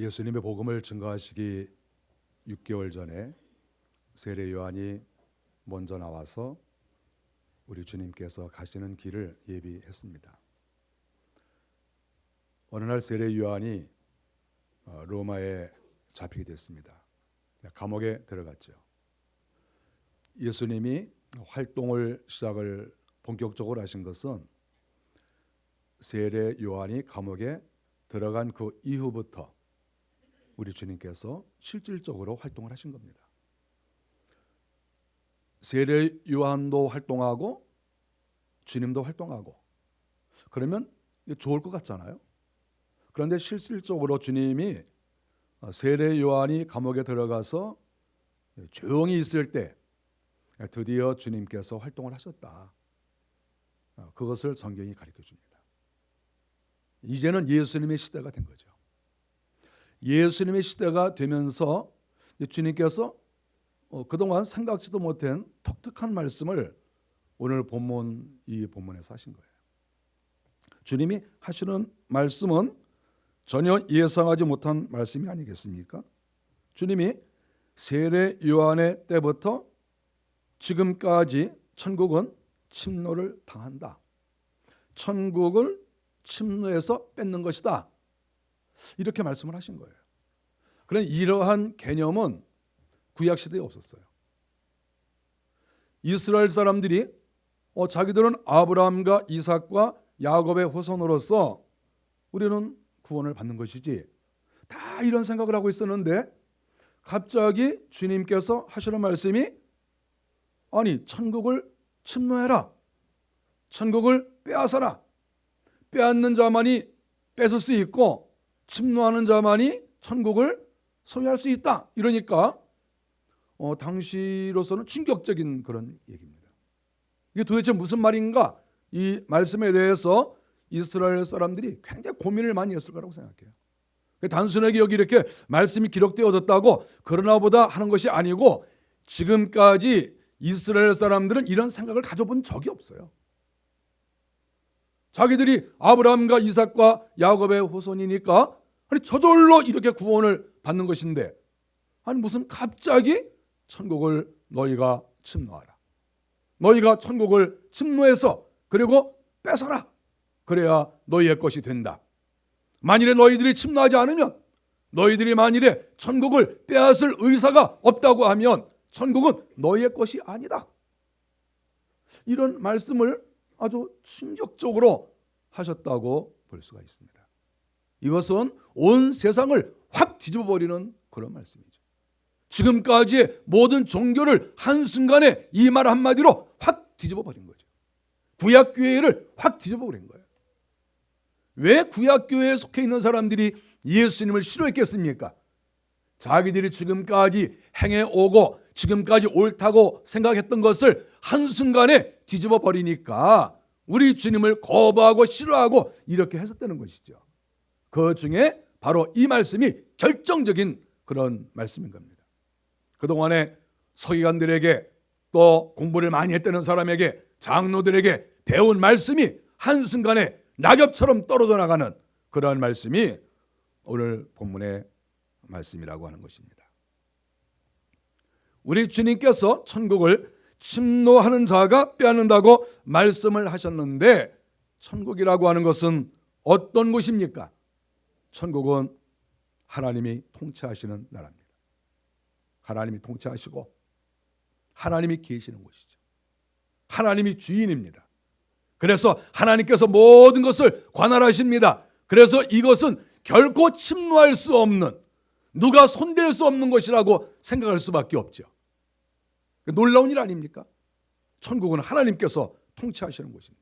예수님의 복음을 증거하시기 6개월 전에 세례 요한이 먼저 나와서 우리 주님께서 가시는 길을 예비했습니다. 어느 날 세례 요한이 로마에 잡히게 됐습니다. 감옥에 들어갔죠. 예수님이 활동을 시작을 본격적으로 하신 것은 세례 요한이 감옥에 들어간 그 이후부터 우리 주님께서 실질적으로 활동을 하신 겁니다. 세례 요한도 활동하고 주님도 활동하고 그러면 좋을 것 같잖아요. 그런데 실질적으로 주님이 세례 요한이 감옥에 들어가서 조용히 있을 때 드디어 주님께서 활동을 하셨다. 그것을 성경이 가르쳐 줍니다. 이제는 예수님의 시대가 된 거죠. 예수님의 시대가 되면서 주님께서 그동안 생각지도 못한 독특한 말씀을 오늘 이 본문에서 하신 거예요. 주님이 하시는 말씀은 전혀 예상하지 못한 말씀이 아니겠습니까? 주님이 세례 요한의 때부터 지금까지 천국은 침노를 당한다. 천국을 침노해서 뺏는 것이다. 이렇게 말씀을 하신 거예요. 그런 이러한 개념은 구약 시대에 없었어요. 이스라엘 사람들이 자기들은 아브라함과 이삭과 야곱의 후손으로서 우리는 구원을 받는 것이지 다 이런 생각을 하고 있었는데 갑자기 주님께서 하시는 말씀이 아니 천국을 침노해라. 천국을 빼앗아라. 빼앗는 자만이 뺏을 수 있고 침노하는 자만이 천국을 소유할 수 있다. 이러니까 당시로서는 충격적인 그런 얘기입니다. 이게 도대체 무슨 말인가? 이 말씀에 대해서 이스라엘 사람들이 굉장히 고민을 많이 했을 거라고 생각해요. 단순하게 여기 이렇게 말씀이 기록되어졌다고 그러나 보다 하는 것이 아니고 지금까지 이스라엘 사람들은 이런 생각을 가져본 적이 없어요. 자기들이 아브라함과 이삭과 야곱의 후손이니까 아니 저절로 이렇게 구원을 받는 것인데 아니 무슨 갑자기 천국을 너희가 침노하라. 너희가 천국을 침노해서 그리고 뺏어라. 그래야 너희의 것이 된다. 만일에 너희들이 침노하지 않으면 너희들이 만일에 천국을 빼앗을 의사가 없다고 하면 천국은 너희의 것이 아니다. 이런 말씀을 아주 충격적으로 하셨다고 볼 수가 있습니다. 이것은 온 세상을 확 뒤집어버리는 그런 말씀이죠. 지금까지의 모든 종교를 한순간에 이 말 한마디로 확 뒤집어버린 거죠. 구약교회를 확 뒤집어버린 거예요. 왜 구약교회에 속해 있는 사람들이 예수님을 싫어했겠습니까? 자기들이 지금까지 행해오고 지금까지 옳다고 생각했던 것을 한순간에 뒤집어버리니까 우리 주님을 거부하고 싫어하고 이렇게 했었다는 것이죠. 그 중에 바로 이 말씀이 결정적인 그런 말씀인 겁니다. 그동안에 서기관들에게 또 공부를 많이 했다는 사람에게 장로들에게 배운 말씀이 한순간에 낙엽처럼 떨어져 나가는 그러한 말씀이 오늘 본문의 말씀이라고 하는 것입니다. 우리 주님께서 천국을 침노하는 자가 빼앗는다고 말씀을 하셨는데 천국이라고 하는 것은 어떤 곳입니까? 천국은 하나님이 통치하시는 나라입니다. 하나님이 통치하시고 하나님이 계시는 곳이죠. 하나님이 주인입니다. 그래서 하나님께서 모든 것을 관할하십니다. 그래서 이것은 결코 침노할 수 없는 누가 손댈 수 없는 것이라고 생각할 수밖에 없죠. 놀라운 일 아닙니까? 천국은 하나님께서 통치하시는 곳인데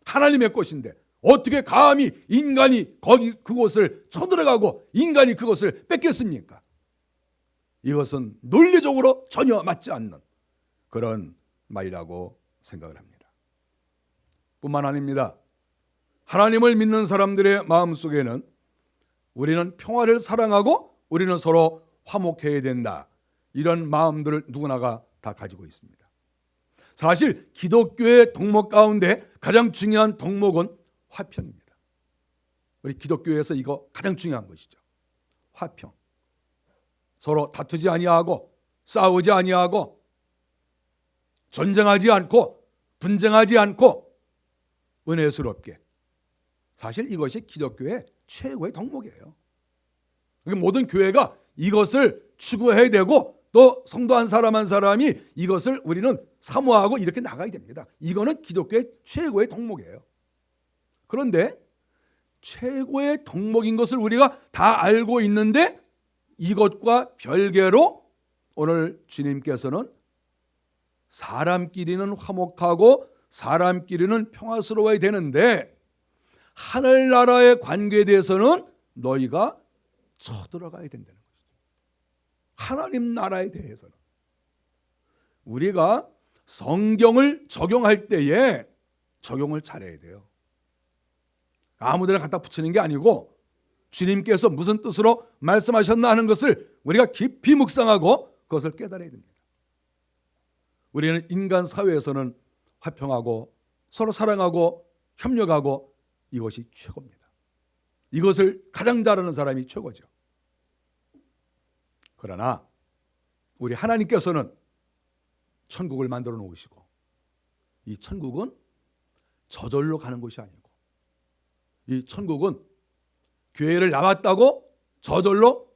하나님의 것인데 어떻게 감히 인간이 그곳을 쳐들어가고 인간이 그것을 뺏겠습니까? 이것은 논리적으로 전혀 맞지 않는 그런 말이라고 생각을 합니다. 뿐만 아닙니다. 하나님을 믿는 사람들의 마음속에는 우리는 평화를 사랑하고 우리는 서로 화목해야 된다. 이런 마음들을 누구나가 다 가지고 있습니다. 사실 기독교의 덕목 가운데 가장 중요한 덕목은 화평입니다. 우리 기독교에서 이거 가장 중요한 것이죠. 화평, 서로 다투지 아니하고 싸우지 아니하고 전쟁하지 않고 분쟁하지 않고 은혜스럽게. 사실 이것이 기독교의 최고의 덕목이에요. 모든 교회가 이것을 추구해야 되고 또 성도 한 사람이 이것을 우리는 사모하고 이렇게 나가야 됩니다. 이거는 기독교의 최고의 덕목이에요. 그런데 최고의 덕목인 것을 우리가 다 알고 있는데 이것과 별개로 오늘 주님께서는 사람끼리는 화목하고 사람끼리는 평화스러워야 되는데 하늘나라의 관계에 대해서는 너희가 쳐들어가야 된다는 것이죠. 하나님 나라에 대해서는 우리가 성경을 적용할 때에 적용을 잘해야 돼요. 아무데나 갖다 붙이는 게 아니고 주님께서 무슨 뜻으로 말씀하셨나 하는 것을 우리가 깊이 묵상하고 그것을 깨달아야 됩니다. 우리는 인간 사회에서는 화평하고 서로 사랑하고 협력하고 이것이 최고입니다. 이것을 가장 잘하는 사람이 최고죠. 그러나 우리 하나님께서는 천국을 만들어 놓으시고 이 천국은 저절로 가는 것이 아니고 이 천국은 교회를 나왔다고 저절로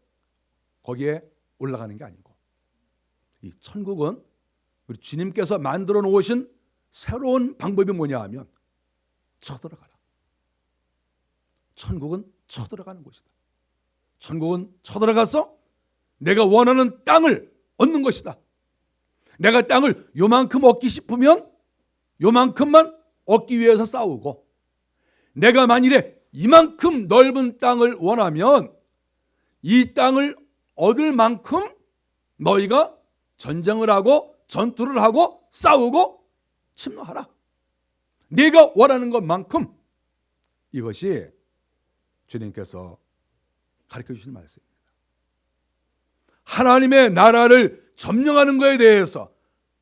거기에 올라가는 게 아니고 이 천국은 우리 주님께서 만들어 놓으신 새로운 방법이 뭐냐 하면 쳐들어가라. 천국은 쳐들어가는 곳이다. 천국은 쳐들어가서 내가 원하는 땅을 얻는 것이다. 내가 땅을 요만큼 얻기 싶으면 요만큼만 얻기 위해서 싸우고 내가 만일에 이만큼 넓은 땅을 원하면 이 땅을 얻을 만큼 너희가 전쟁을 하고 전투를 하고 싸우고 침노하라. 네가 원하는 것만큼. 이것이 주님께서 가르쳐 주신 말씀입니다. 하나님의 나라를 점령하는 것에 대해서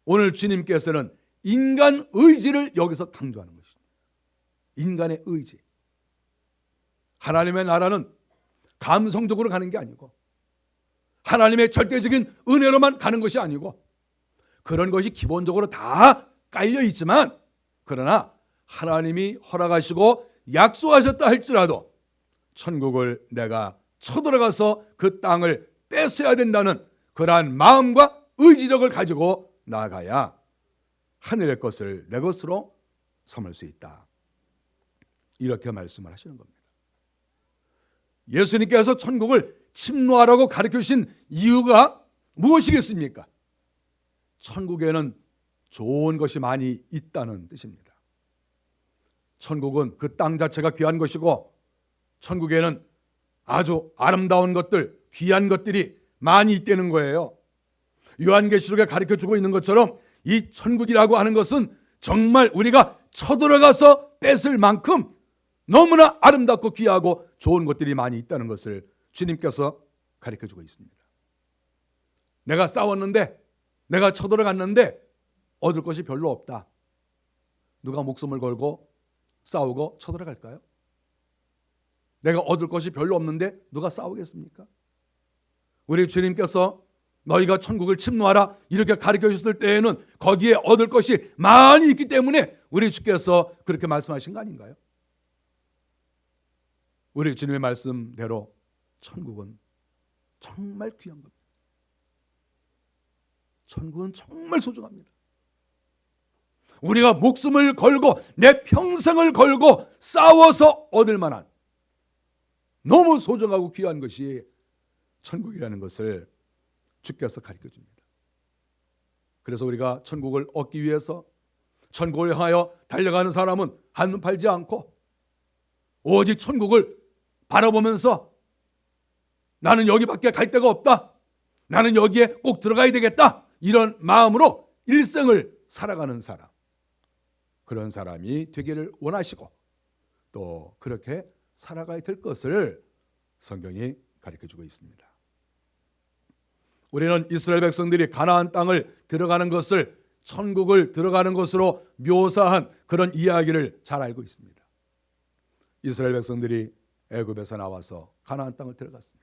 오늘 주님께서는 인간 의지를 여기서 강조하는 것입니다. 인간의 의지. 하나님의 나라는 감성적으로 가는 게 아니고 하나님의 절대적인 은혜로만 가는 것이 아니고 그런 것이 기본적으로 다 깔려 있지만 그러나 하나님이 허락하시고 약속하셨다 할지라도 천국을 내가 쳐들어가서 그 땅을 뺏어야 된다는 그러한 마음과 의지력을 가지고 나아가야 하늘의 것을 내 것으로 삼을 수 있다. 이렇게 말씀을 하시는 겁니다. 예수님께서 천국을 침노하라고 가르쳐 주신 이유가 무엇이겠습니까? 천국에는 좋은 것이 많이 있다는 뜻입니다. 천국은 그 땅 자체가 귀한 것이고 천국에는 아주 아름다운 것들, 귀한 것들이 많이 있다는 거예요. 요한계시록에 가르쳐 주고 있는 것처럼 이 천국이라고 하는 것은 정말 우리가 쳐들어가서 뺏을 만큼 너무나 아름답고 귀하고 좋은 것들이 많이 있다는 것을 주님께서 가르쳐 주고 있습니다. 내가 싸웠는데 내가 쳐들어갔는데 얻을 것이 별로 없다. 누가 목숨을 걸고 싸우고 쳐들어갈까요? 내가 얻을 것이 별로 없는데 누가 싸우겠습니까? 우리 주님께서 너희가 천국을 침노하라 이렇게 가르쳐 주셨을 때에는 거기에 얻을 것이 많이 있기 때문에 우리 주께서 그렇게 말씀하신 거 아닌가요? 우리 주님의 말씀대로 천국은 정말 귀한 겁니다. 천국은 정말 소중합니다. 우리가 목숨을 걸고 내 평생을 걸고 싸워서 얻을 만한 너무 소중하고 귀한 것이 천국이라는 것을 주께서 가르쳐 줍니다. 그래서 우리가 천국을 얻기 위해서 천국을 향하여 달려가는 사람은 한눈 팔지 않고 오직 천국을 바라보면서 나는 여기밖에 갈 데가 없다. 나는 여기에 꼭 들어가야 되겠다. 이런 마음으로 일생을 살아가는 사람. 그런 사람이 되기를 원하시고 또 그렇게 살아가야 될 것을 성경이 가르쳐주고 있습니다. 우리는 이스라엘 백성들이 가나안 땅을 들어가는 것을 천국을 들어가는 것으로 묘사한 그런 이야기를 잘 알고 있습니다. 이스라엘 백성들이 애굽에서 나와서 가나안 땅을 들어갔습니다.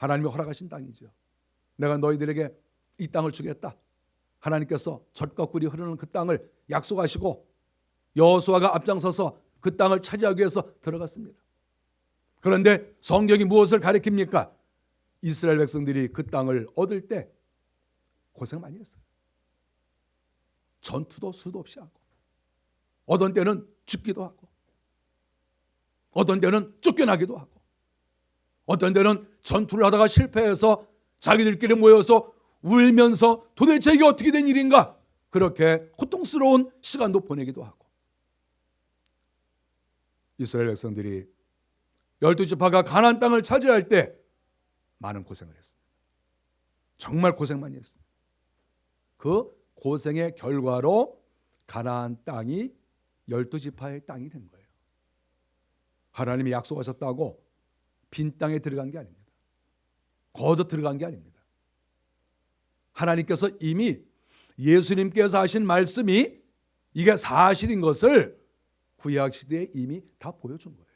하나님이 허락하신 땅이죠. 내가 너희들에게 이 땅을 주겠다. 하나님께서 젖과 꿀이 흐르는 그 땅을 약속하시고 여호수아가 앞장서서 그 땅을 차지하기 위해서 들어갔습니다. 그런데 성경이 무엇을 가리킵니까? 이스라엘 백성들이 그 땅을 얻을 때 고생 많이 했어요. 전투도 수도 없이 하고, 어떤 때는 죽기도 하고, 어떤 때는 쫓겨나기도 하고, 어떤 때는 전투를 하다가 실패해서 자기들끼리 모여서 울면서 도대체 이게 어떻게 된 일인가, 그렇게 고통스러운 시간도 보내기도 하고. 이스라엘 백성들이 12지파가 가나안 땅을 차지할 때 많은 고생을 했습니다. 정말 고생 많이 했습니다. 그 고생의 결과로 가나안 땅이 12지파의 땅이 된 거예요. 하나님이 약속하셨다고 빈 땅에 들어간 게 아닙니다. 거저 들어간 게 아닙니다. 하나님께서 이미 예수님께서 하신 말씀이 이게 사실인 것을 구약 시대에 이미 다 보여준 거예요.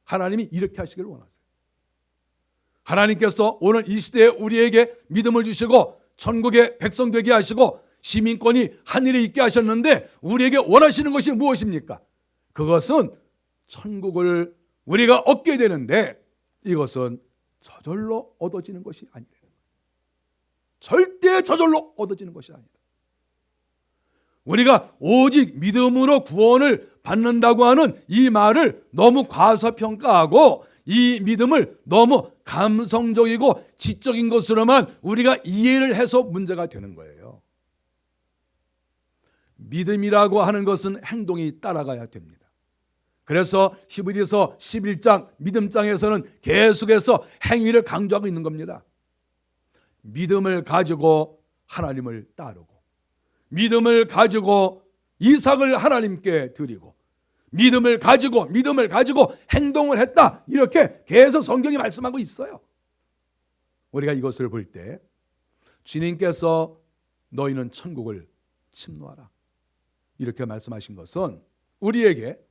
하나님이 이렇게 하시길 원하세요. 하나님께서 오늘 이 시대에 우리에게 믿음을 주시고 천국의 백성 되게 하시고 시민권이 하늘에 있게 하셨는데 우리에게 원하시는 것이 무엇입니까? 그것은 천국을 우리가 얻게 되는데 이것은 저절로 얻어지는 것이 아니래요. 절대 저절로 얻어지는 것이 아니다. 우리가 오직 믿음으로 구원을 받는다고 하는 이 말을 너무 과소평가하고 이 믿음을 너무 감성적이고 지적인 것으로만 우리가 이해를 해서 문제가 되는 거예요. 믿음이라고 하는 것은 행동이 따라가야 됩니다. 그래서 히브리서 11장 믿음장에서는 계속해서 행위를 강조하고 있는 겁니다. 믿음을 가지고 하나님을 따르고, 믿음을 가지고 이삭을 하나님께 드리고, 믿음을 가지고 행동을 했다, 이렇게 계속 성경이 말씀하고 있어요. 우리가 이것을 볼 때 주님께서 너희는 천국을 침노하라 이렇게 말씀하신 것은 우리에게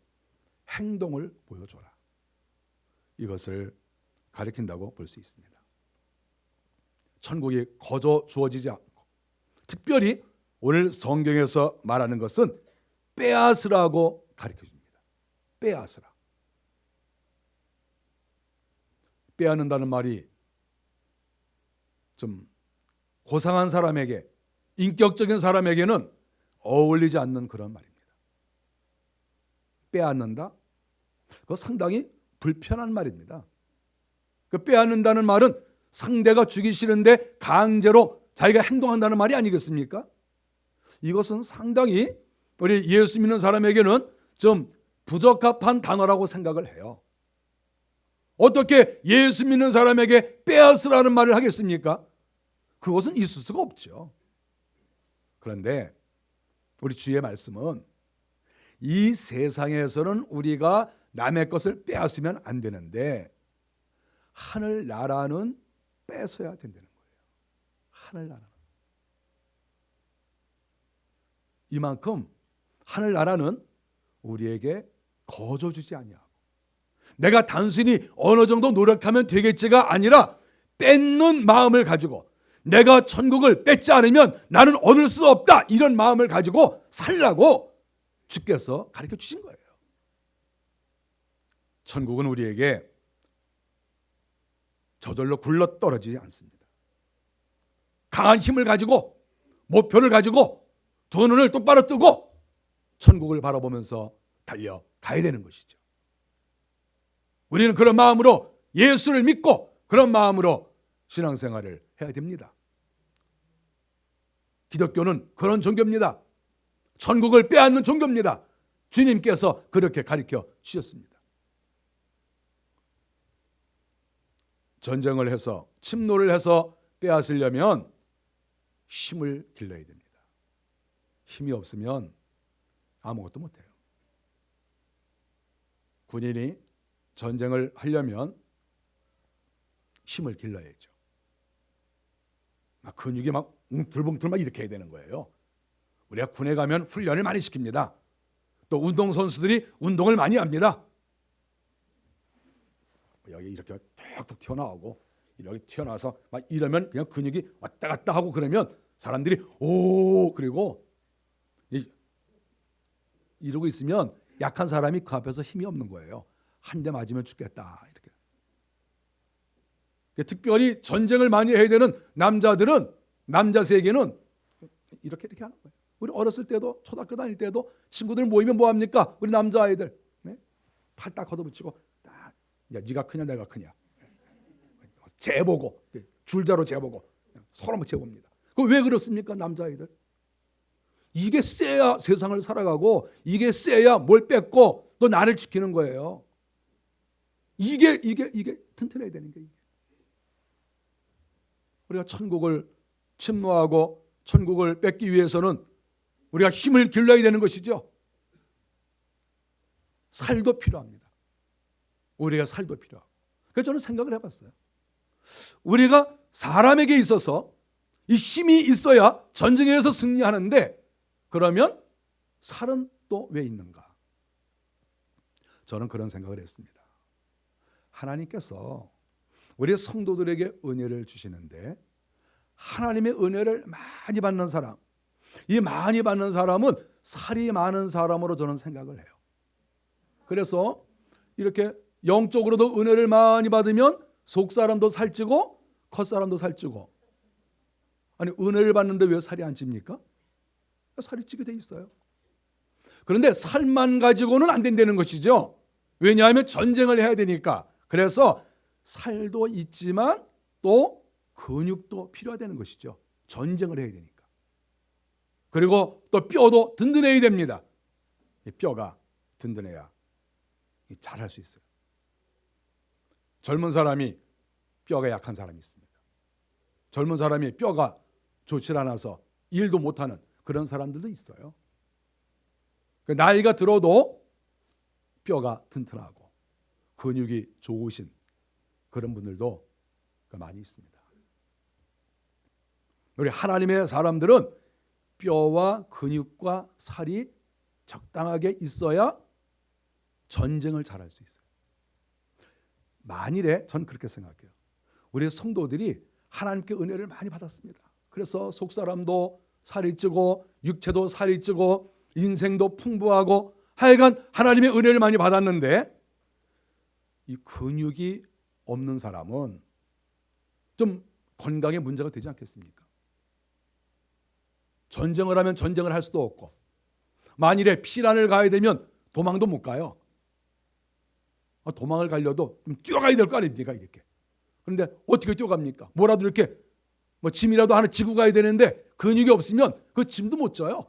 행동을 보여줘라, 이것을 가리킨다고 볼 수 있습니다. 천국이 거저 주어지지 않고, 특별히 오늘 성경에서 말하는 것은 빼앗으라고 가르쳐줍니다. 빼앗으라. 빼앗는다는 말이 좀 고상한 사람에게, 인격적인 사람에게는 어울리지 않는 그런 말입니다. 빼앗는다? 그거 상당히 불편한 말입니다. 그 빼앗는다는 말은 상대가 주기 싫은데 강제로 자기가 행동한다는 말이 아니겠습니까? 이것은 상당히 우리 예수 믿는 사람에게는 좀 부적합한 단어라고 생각을 해요. 어떻게 예수 믿는 사람에게 빼앗으라는 말을 하겠습니까? 그것은 있을 수가 없죠. 그런데 우리 주의 말씀은 이 세상에서는 우리가 남의 것을 빼앗으면 안 되는데 하늘나라는 뺏어야 된다는 거예요. 하늘나라는. 이만큼 하늘나라는 우리에게 거저 주지 아니하고, 내가 단순히 어느 정도 노력하면 되겠지가 아니라 뺏는 마음을 가지고, 내가 천국을 뺏지 않으면 나는 얻을 수 없다, 이런 마음을 가지고 살라고 주께서 가르쳐 주신 거예요. 천국은 우리에게 저절로 굴러 떨어지지 않습니다. 강한 힘을 가지고, 목표를 가지고 두 눈을 똑바로 뜨고 천국을 바라보면서 달려가야 되는 것이죠. 우리는 그런 마음으로 예수를 믿고 그런 마음으로 신앙생활을 해야 됩니다. 기독교는 그런 종교입니다. 천국을 빼앗는 종교입니다. 주님께서 그렇게 가르쳐 주셨습니다. 전쟁을 해서, 침노를 해서 빼앗으려면 힘을 길러야 됩니다. 힘이 없으면 아무것도 못해요. 군인이 전쟁을 하려면 힘을 길러야죠. 근육이 막 웅틀붕틀 막 이렇게 해야 되는 거예요. 우리가 군에 가면 훈련을 많이 시킵니다. 또 운동선수들이 운동을 많이 합니다. 여기 이렇게 툭툭 튀어나오고 이렇게 튀어나와서 막 이러면 그냥 근육이 왔다 갔다 하고 그러면 사람들이 오 그리고 이러고 있으면 약한 사람이 그 앞에서 힘이 없는 거예요. 한 대 맞으면 죽겠다 이렇게. 특별히 전쟁을 많이 해야 되는 남자들은 남자 세계는 이렇게 하는 거예요. 우리 어렸을 때도 초등학교 다닐 때도 친구들 모이면 뭐 합니까? 우리 남자 아이들 팔 딱 걷어붙이고 딱 야 네가 크냐 내가 크냐 재보고 줄자로 재보고 서로 재봅니다. 그 왜 그렇습니까? 남자아이들 이게 세야 세상을 살아가고 이게 세야 뭘 뺏고 또 나를 지키는 거예요. 이게 튼튼해야 되는 게 우리가 천국을 침노하고 천국을 뺏기 위해서는 우리가 힘을 길러야 되는 것이죠. 살도 필요합니다. 우리가 살도 필요하고. 그래서 저는 생각을 해봤어요. 우리가 사람에게 있어서 이 힘이 있어야 전쟁에서 승리하는데 그러면 살은 또 왜 있는가? 저는 그런 생각을 했습니다. 하나님께서 우리 성도들에게 은혜를 주시는데 하나님의 은혜를 많이 받는 사람, 이 많이 받는 사람은 살이 많은 사람으로 저는 생각을 해요. 그래서 이렇게 영적으로도 은혜를 많이 받으면 속사람도 살찌고 겉사람도 살찌고. 아니 은혜를 받는데 왜 살이 안 찝니까? 살이 찌게 돼 있어요. 그런데 살만 가지고는 안 된다는 것이죠. 왜냐하면 전쟁을 해야 되니까. 그래서 살도 있지만 또 근육도 필요하다는 것이죠. 전쟁을 해야 되니까. 그리고 또 뼈도 든든해야 됩니다. 이 뼈가 든든해야 잘할 수 있어요. 젊은 사람이 뼈가 약한 사람이 있습니다. 젊은 사람이 뼈가 좋지 않아서 일도 못하는 그런 사람들도 있어요. 나이가 들어도 뼈가 튼튼하고 근육이 좋으신 그런 분들도 많이 있습니다. 우리 하나님의 사람들은 뼈와 근육과 살이 적당하게 있어야 전쟁을 잘할 수 있어요. 만일에 전 그렇게 생각해요. 우리 성도들이 하나님께 은혜를 많이 받았습니다. 그래서 속사람도 살이 찌고 육체도 살이 찌고 인생도 풍부하고 하여간 하나님의 은혜를 많이 받았는데 이 근육이 없는 사람은 좀 건강에 문제가 되지 않겠습니까? 전쟁을 하면 전쟁을 할 수도 없고 만일에 피란을 가야 되면 도망도 못 가요. 도망을 가려도 좀 뛰어가야 될 거 아닙니까? 이렇게. 그런데 어떻게 뛰어갑니까? 뭐라도 이렇게 짐이라도 하나 지고 가야 되는데 근육이 없으면 그 짐도 못 져요.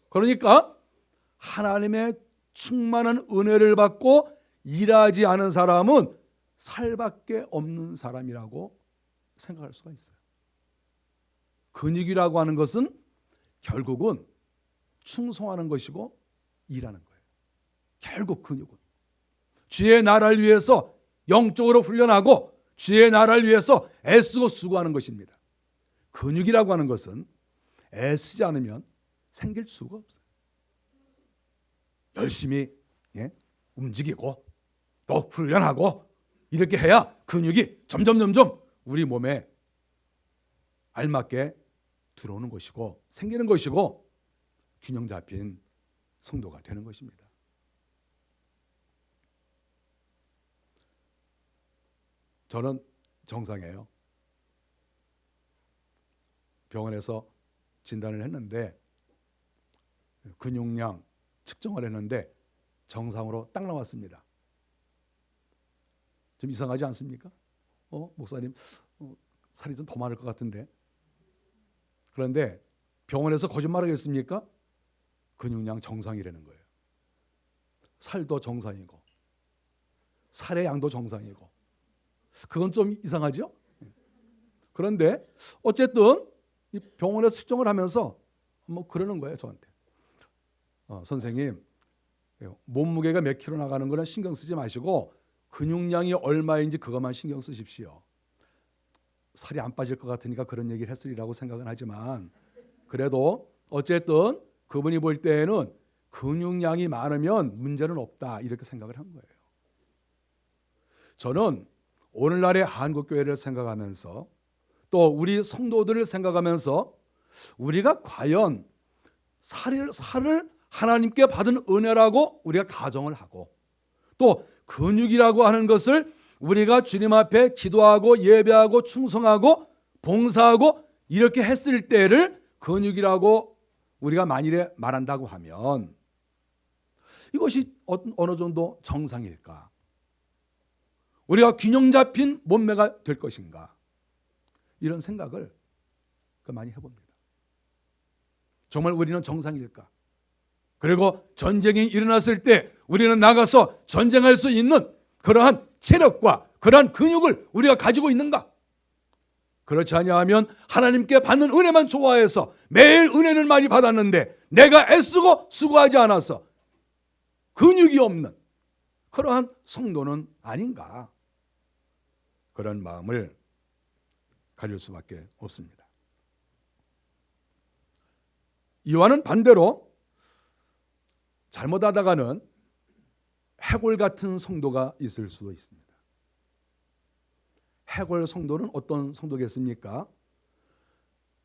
그러니까 하나님의 충만한 은혜를 받고 일하지 않은 사람은 살밖에 없는 사람이라고 생각할 수가 있어요. 근육이라고 하는 것은 결국은 충성하는 것이고 일하는 거예요. 결국 근육은 주의 나라를 위해서 영적으로 훈련하고 주의 나라를 위해서 애쓰고 수고하는 것입니다. 근육이라고 하는 것은 애쓰지 않으면 생길 수가 없어요. 열심히 움직이고 또 훈련하고 이렇게 해야 근육이 점점 우리 몸에 알맞게 들어오는 것이고 생기는 것이고 균형 잡힌 성도가 되는 것입니다. 저는 정상이에요. 병원에서 진단을 했는데 근육량 측정을 했는데 정상으로 딱 나왔습니다. 좀 이상하지 않습니까? 목사님 살이 좀 더 많을 것 같은데. 그런데 병원에서 거짓말하겠습니까? 근육량 정상이라는 거예요. 살도 정상이고 살의 양도 정상이고 그건 좀 이상하죠? 그런데 어쨌든 이 병원에서 측정을 하면서 그러는 거예요. 저한테. 선생님 몸무게가 몇 킬로 나가는 거는 신경 쓰지 마시고 근육량이 얼마인지 그것만 신경 쓰십시오. 살이 안 빠질 것 같으니까 그런 얘기를 했으리라고 생각은 하지만 그래도 어쨌든 그분이 볼 때에는 근육량이 많으면 문제는 없다 이렇게 생각을 한 거예요. 저는 오늘날의 한국교회를 생각하면서 또 우리 성도들을 생각하면서 우리가 과연 살을 하나님께 받은 은혜라고 우리가 가정을 하고 또 근육이라고 하는 것을 우리가 주님 앞에 기도하고 예배하고 충성하고 봉사하고 이렇게 했을 때를 근육이라고 우리가 만일에 말한다고 하면 이것이 어느 정도 정상일까? 우리가 균형 잡힌 몸매가 될 것인가? 이런 생각을 많이 해봅니다. 정말 우리는 정상일까? 그리고 전쟁이 일어났을 때 우리는 나가서 전쟁할 수 있는 그러한 체력과 그러한 근육을 우리가 가지고 있는가? 그렇지 아니하면 하나님께 받는 은혜만 좋아해서 매일 은혜는 많이 받았는데 내가 애쓰고 수고하지 않아서 근육이 없는 그러한 성도는 아닌가? 그런 마음을 가질 수밖에 없습니다. 이와는 반대로 잘못하다가는 해골 같은 성도가 있을 수도 있습니다. 해골 성도는 어떤 성도겠습니까?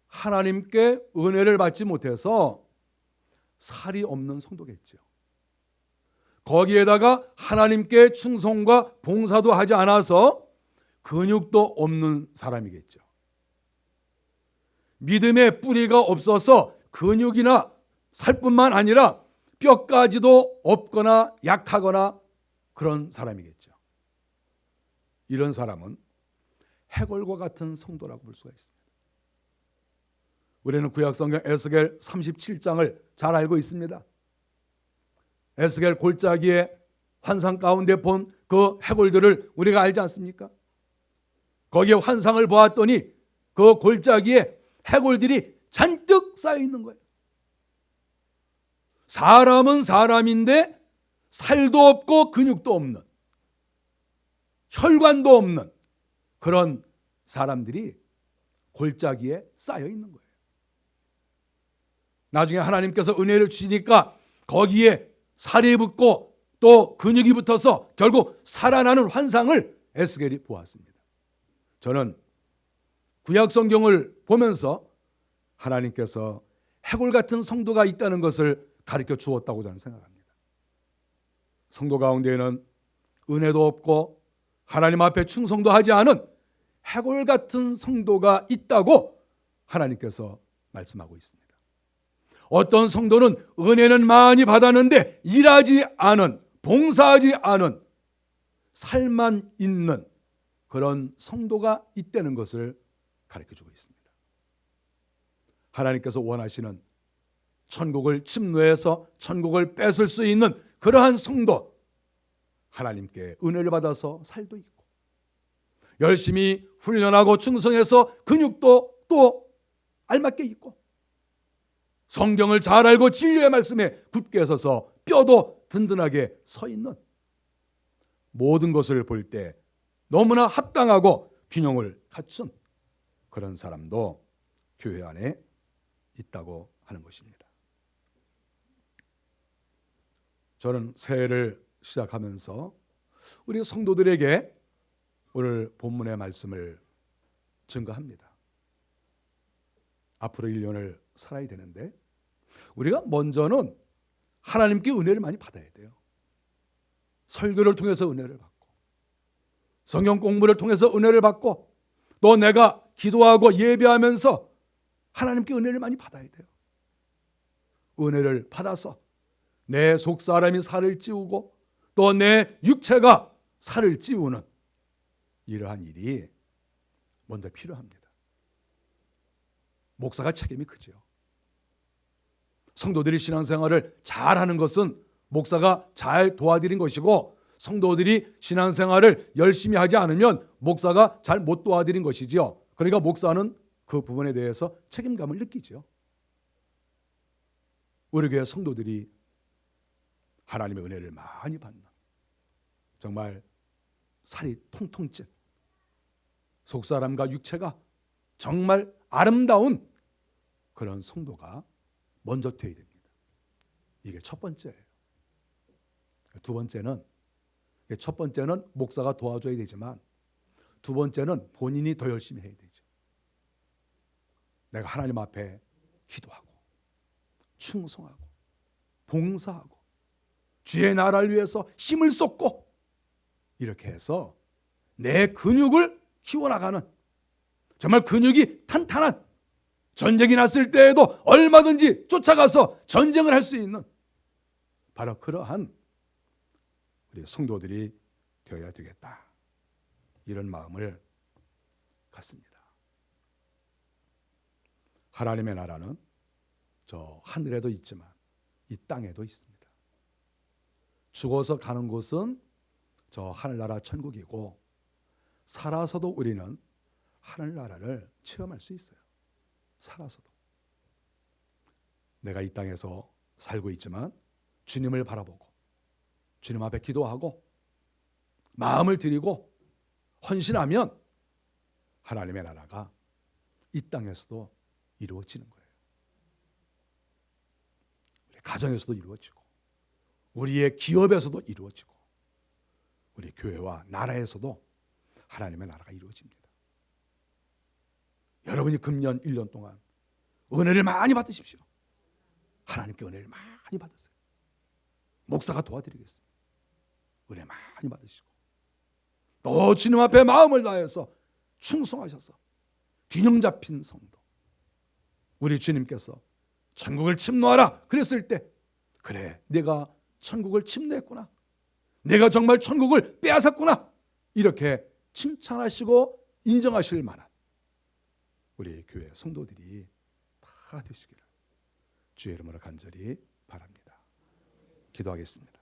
하나님께 은혜를 받지 못해서 살이 없는 성도겠죠. 거기에다가 하나님께 충성과 봉사도 하지 않아서 근육도 없는 사람이겠죠. 믿음의 뿌리가 없어서 근육이나 살뿐만 아니라 뼈까지도 없거나 약하거나 그런 사람이겠죠. 이런 사람은 해골과 같은 성도라고 볼 수가 있습니다. 우리는 구약성경 에스겔 37장을 잘 알고 있습니다. 에스겔 골짜기에 환상 가운데 본 그 해골들을 우리가 알지 않습니까? 거기에 환상을 보았더니 그 골짜기에 해골들이 잔뜩 쌓여 있는 거예요. 사람은 사람인데 살도 없고 근육도 없는, 혈관도 없는 그런 사람들이 골짜기에 쌓여 있는 거예요. 나중에 하나님께서 은혜를 주시니까 거기에 살이 붙고 또 근육이 붙어서 결국 살아나는 환상을 에스겔이 보았습니다. 저는 구약 성경을 보면서 하나님께서 해골 같은 성도가 있다는 것을 가르쳐 주었다고 저는 생각합니다. 성도 가운데에는 은혜도 없고 하나님 앞에 충성도 하지 않은 해골 같은 성도가 있다고 하나님께서 말씀하고 있습니다. 어떤 성도는 은혜는 많이 받았는데 일하지 않은, 봉사하지 않은 살만 있는 그런 성도가 있다는 것을 가르쳐주고 있습니다. 하나님께서 원하시는 천국을 침노해서 천국을 뺏을 수 있는 그러한 성도, 하나님께 은혜를 받아서 살도 있고 열심히 훈련하고 충성해서 근육도 또 알맞게 있고 성경을 잘 알고 진리의 말씀에 굳게 서서 뼈도 든든하게 서 있는 모든 것을 볼 때 너무나 합당하고 균형을 갖춘 그런 사람도 교회 안에 있다고 하는 것입니다. 저는 새해를 시작하면서 우리 성도들에게 오늘 본문의 말씀을 증거합니다. 앞으로 1년을 살아야 되는데 우리가 먼저는 하나님께 은혜를 많이 받아야 돼요. 설교를 통해서 은혜를 받고 성경 공부를 통해서 은혜를 받고 또 내가 기도하고 예배하면서 하나님께 은혜를 많이 받아야 돼요. 은혜를 받아서 내 속사람이 살을 찌우고 또 내 육체가 살을 찌우는 이러한 일이 먼저 필요합니다. 목사가 책임이 크죠. 성도들이 신앙생활을 잘하는 것은 목사가 잘 도와드린 것이고 성도들이 신앙생활을 열심히 하지 않으면 목사가 잘 못 도와드린 것이지요. 그러니까 목사는 그 부분에 대해서 책임감을 느끼죠. 우리 교회 성도들이 하나님의 은혜를 많이 받는 정말 살이 통통 찐 속사람과 육체가 정말 아름다운 그런 성도가 먼저 되어야 됩니다. 이게 첫 번째예요. 두 번째는 첫 번째는 목사가 도와줘야 되지만 두 번째는 본인이 더 열심히 해야 되죠. 내가 하나님 앞에 기도하고 충성하고 봉사하고 주의 나라를 위해서 힘을 쏟고 이렇게 해서 내 근육을 키워나가는, 정말 근육이 탄탄한, 전쟁이 났을 때에도 얼마든지 쫓아가서 전쟁을 할 수 있는 바로 그러한 우리 성도들이 되어야 되겠다, 이런 마음을 갖습니다. 하나님의 나라는 저 하늘에도 있지만 이 땅에도 있습니다. 죽어서 가는 곳은 저 하늘나라 천국이고, 살아서도 우리는 하늘나라를 체험할 수 있어요. 살아서도. 내가 이 땅에서 살고 있지만 주님을 바라보고 주님 앞에 기도하고 마음을 드리고 헌신하면 하나님의 나라가 이 땅에서도 이루어지는 거예요. 우리 가정에서도 이루어지고, 우리의 기업에서도 이루어지고, 우리 교회와 나라에서도 하나님의 나라가 이루어집니다. 여러분이 금년 1년 동안 은혜를 많이 받으십시오. 하나님께 은혜를 많이 받으세요. 목사가 도와드리겠습니다. 은혜 많이 받으시고, 또 주님 앞에 마음을 다해서 충성하셔서 균형 잡힌 성도, 우리 주님께서 천국을 침노하라 그랬을 때, 그래 내가 천국을 침노했구나, 내가 정말 천국을 빼앗았구나, 이렇게 칭찬하시고 인정하실 만한 우리 교회 성도들이 다 되시기를 주의 이름으로 간절히 바랍니다. 기도하겠습니다.